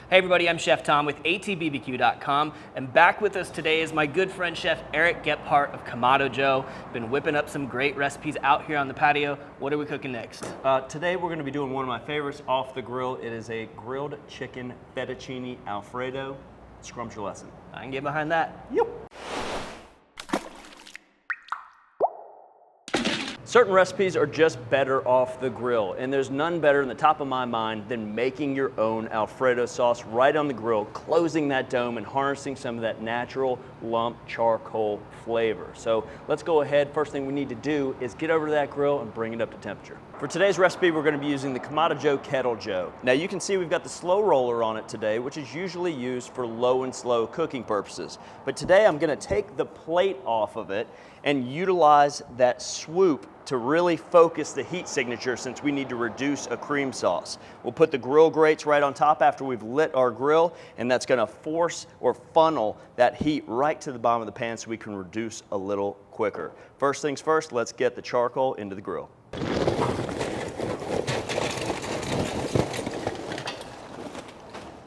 Hey everybody, I'm Chef Tom with atbbq.com, and back with us today is my good friend Chef Eric Gephart of Kamado Joe. Been whipping up some great recipes out here on the patio. What are we cooking next? Today we're going to be doing one of my favorites off the grill. It is a grilled chicken fettuccine Alfredo. Scrumptious lesson. I can get behind that. Yep. Certain recipes are just better off the grill, and there's none better in the top of my mind than making your own Alfredo sauce right on the grill, closing that dome and harnessing some of that natural lump charcoal flavor. So let's go ahead. First thing we need to do is get over to that grill and bring it up to temperature. For today's recipe, we're going to be using the Kamado Joe Kettle Joe. Now you can see we've got the slow roller on it today, which is usually used for low and slow cooking purposes. But today I'm going to take the plate off of it and utilize that swoop to really focus the heat signature, since we need to reduce a cream sauce. We'll put the grill grates right on top after we've lit our grill, and that's gonna force or funnel that heat right to the bottom of the pan so we can reduce a little quicker. First things first, let's get the charcoal into the grill.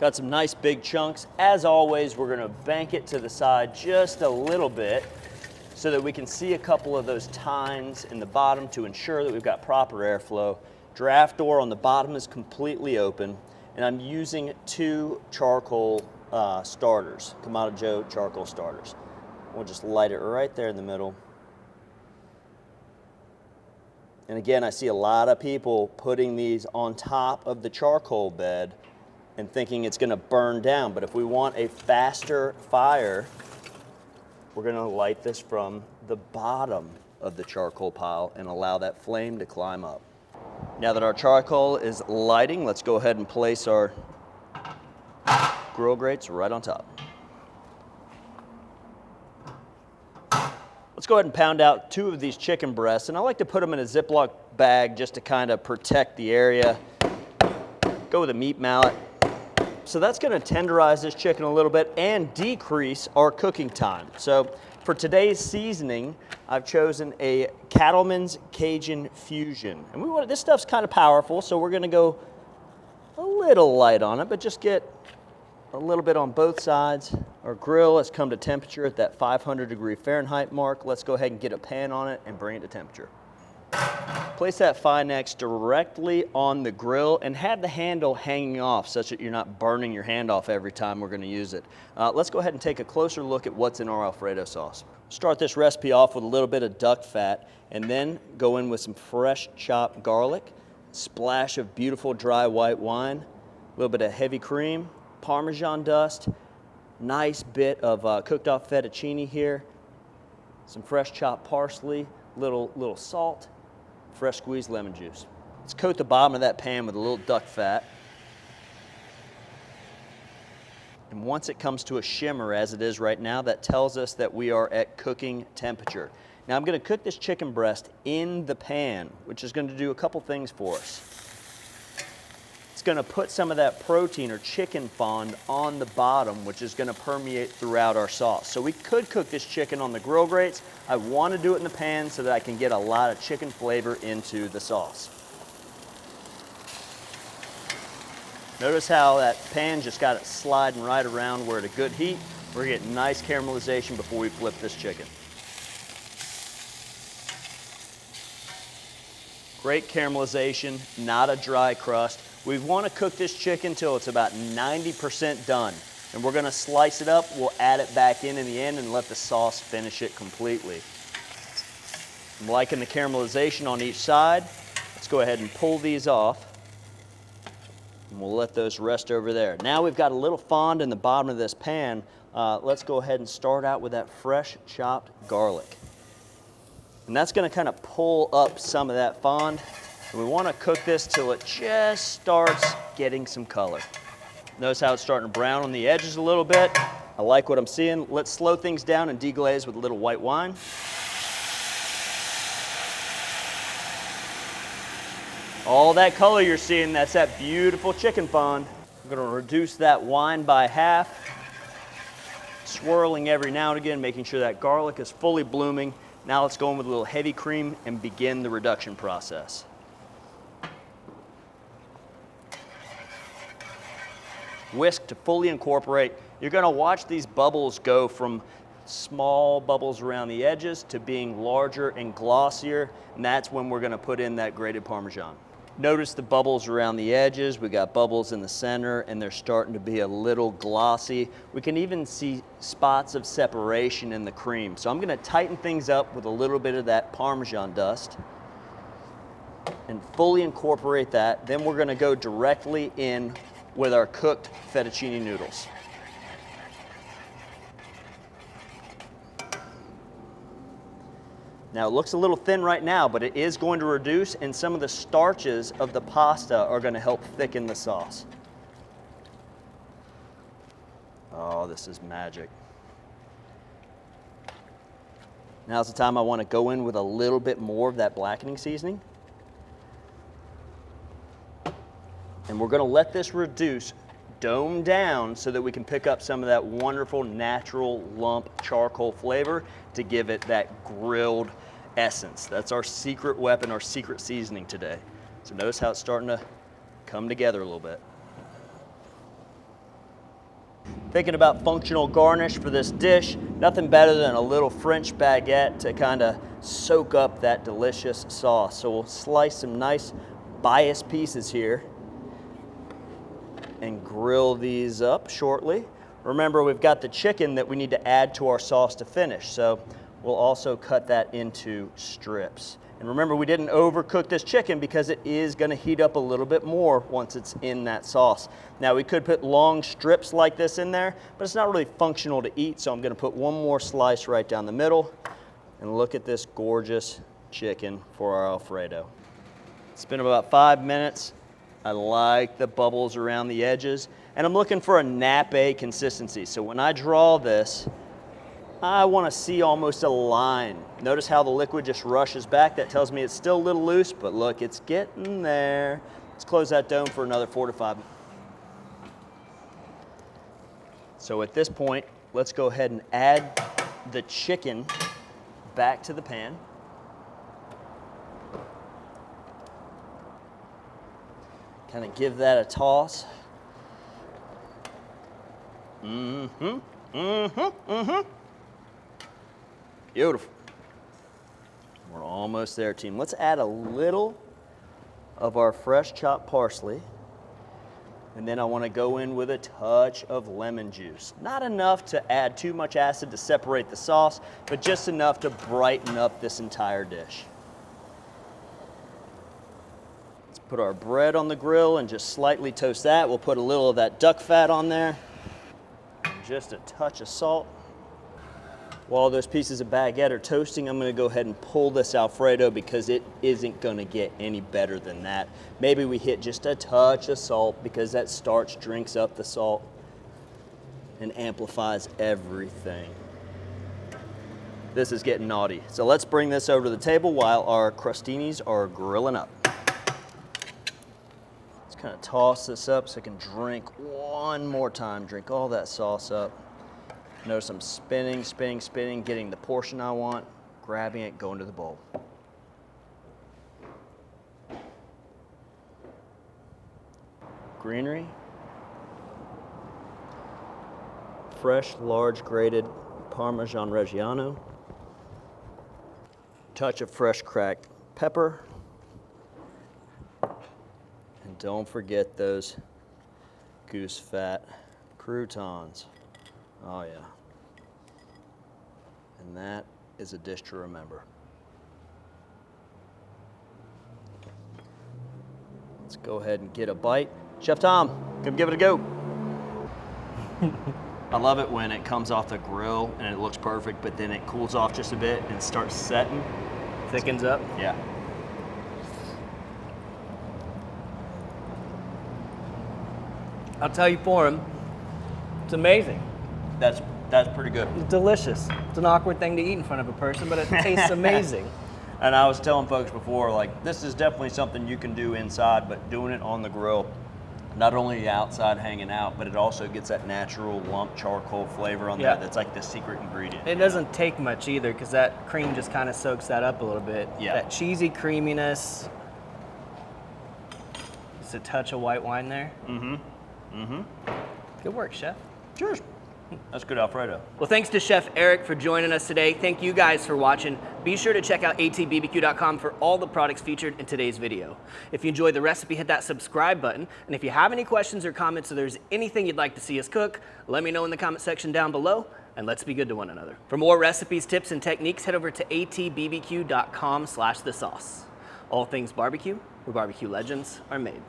Got some nice big chunks. As always, we're gonna bank it to the side just a little bit so that we can see a couple of those tines in the bottom to ensure that we've got proper airflow. Draft door on the bottom is completely open, and I'm using 2 charcoal starters, Kamado Joe charcoal starters. We'll just light it right there in the middle. And again, I see a lot of people putting these on top of the charcoal bed and thinking it's gonna burn down, but if we want a faster fire, we're gonna light this from the bottom of the charcoal pile and allow that flame to climb up. Now that our charcoal is lighting, let's go ahead and place our grill grates right on top. Let's go ahead and pound out 2 of these chicken breasts, and I like to put them in a Ziploc bag just to kind of protect the area. Go with a meat mallet. So that's going to tenderize this chicken a little bit and decrease our cooking time. So for today's seasoning, I've chosen a Cattleman's Cajun Fusion. And this stuff's kind of powerful, so we're going to go a little light on it, but just get a little bit on both sides. Our grill has come to temperature at that 500-degree Fahrenheit mark. Let's go ahead and get a pan on it and bring it to temperature. Place that Finex directly on the grill and have the handle hanging off such that you're not burning your hand off every time we're going to use it. Let's go ahead and take a closer look at what's in our Alfredo sauce. Start this recipe off with a little bit of duck fat, and then go in with some fresh chopped garlic, splash of beautiful dry white wine, a little bit of heavy cream, Parmesan dust, nice bit of cooked off fettuccine here, some fresh chopped parsley, little salt, fresh squeezed lemon juice. Let's coat the bottom of that pan with a little duck fat. And once it comes to a shimmer, as it is right now, that tells us that we are at cooking temperature. Now I'm going to cook this chicken breast in the pan, which is going to do a couple things for us. It's going to put some of that protein or chicken fond on the bottom, which is going to permeate throughout our sauce. So we could cook this chicken on the grill grates. I want to do it in the pan so that I can get a lot of chicken flavor into the sauce. Notice how that pan just got it sliding right around. We're at a good heat. We're getting nice caramelization before we flip this chicken. Great caramelization, not a dry crust. We want to cook this chicken till it's about 90% done. And we're going to slice it up. We'll add it back in the end and let the sauce finish it completely. I'm liking the caramelization on each side. Let's go ahead and pull these off. And we'll let those rest over there. Now we've got a little fond in the bottom of this pan. Let's go ahead and start out with that fresh chopped garlic. And that's going to kind of pull up some of that fond. And we want to cook this till it just starts getting some color. Notice how it's starting to brown on the edges a little bit. I like what I'm seeing. Let's slow things down and deglaze with a little white wine. All that color you're seeing, that's that beautiful chicken fond. I'm going to reduce that wine by half, swirling every now and again, making sure that garlic is fully blooming. Now let's go in with a little heavy cream and begin the reduction process. Whisk to fully incorporate. You're gonna watch these bubbles go from small bubbles around the edges to being larger and glossier, and that's when we're gonna put in that grated Parmesan. Notice the bubbles around the edges. We got bubbles in the center, and they're starting to be a little glossy. We can even see spots of separation in the cream. So I'm gonna tighten things up with a little bit of that Parmesan dust and fully incorporate that. Then we're gonna go directly in with our cooked fettuccine noodles. Now it looks a little thin right now, but it is going to reduce, and some of the starches of the pasta are going to help thicken the sauce. Oh, this is magic. Now's the time I want to go in with a little bit more of that blackening seasoning. And we're going to let this reduce, dome down, so that we can pick up some of that wonderful natural lump charcoal flavor to give it that grilled essence. That's our secret weapon, our secret seasoning today. So notice how it's starting to come together a little bit. Thinking about functional garnish for this dish, nothing better than a little French baguette to kind of soak up that delicious sauce. So we'll slice some nice bias pieces here and grill these up shortly. Remember, we've got the chicken that we need to add to our sauce to finish, so we'll also cut that into strips. And remember, we didn't overcook this chicken because it is gonna heat up a little bit more once it's in that sauce. Now, we could put long strips like this in there, but it's not really functional to eat, so I'm gonna put one more slice right down the middle. And look at this gorgeous chicken for our Alfredo. It's been about 5 minutes. I like the bubbles around the edges, and I'm looking for a nappe consistency. So when I draw this, I want to see almost a line. Notice how the liquid just rushes back. That tells me it's still a little loose, but look, it's getting there. Let's close that dome for another 4 to 5 minutes. So at this point, let's go ahead and add the chicken back to the pan. Kind of give that a toss. Beautiful. We're almost there, team. Let's add a little of our fresh chopped parsley. And then I want to go in with a touch of lemon juice. Not enough to add too much acid to separate the sauce, but just enough to brighten up this entire dish. Put our bread on the grill and just slightly toast that. We'll put a little of that duck fat on there. And just a touch of salt. While those pieces of baguette are toasting, I'm gonna go ahead and pull this Alfredo because it isn't gonna get any better than that. Maybe we hit just a touch of salt because that starch drinks up the salt and amplifies everything. This is getting naughty. So let's bring this over to the table while our crostinis are grilling up. Kind of toss this up so I can drink one more time, drink all that sauce up. Notice I'm spinning, spinning, spinning, getting the portion I want, grabbing it, going to the bowl. Greenery. Fresh, large grated Parmesan Reggiano. Touch of fresh cracked pepper. Don't forget those goose fat croutons. Oh yeah. And that is a dish to remember. Let's go ahead and get a bite. Chef Tom, come give it a go. I love it when it comes off the grill and it looks perfect, but then it cools off just a bit and starts setting. Thickens up. Yeah. I'll tell you for him, it's amazing. That's pretty good. It's delicious. It's an awkward thing to eat in front of a person, but it tastes amazing. And I was telling folks before, like, this is definitely something you can do inside, but doing it on the grill, not only outside hanging out, but it also gets that natural lump charcoal flavor on there that's like the secret ingredient. It doesn't take much either because that cream just kind of soaks that up a little bit. Yeah. That cheesy creaminess. Just a touch of white wine there. Good work, Chef. Cheers. That's good Alfredo. Well, thanks to Chef Eric for joining us today. Thank you guys for watching. Be sure to check out atbbq.com for all the products featured in today's video. If you enjoyed the recipe, hit that subscribe button. And if you have any questions or comments or there's anything you'd like to see us cook, let me know in the comment section down below, and let's be good to one another. For more recipes, tips, and techniques, head over to atbbq.com/thesauce. All things barbecue, where barbecue legends are made.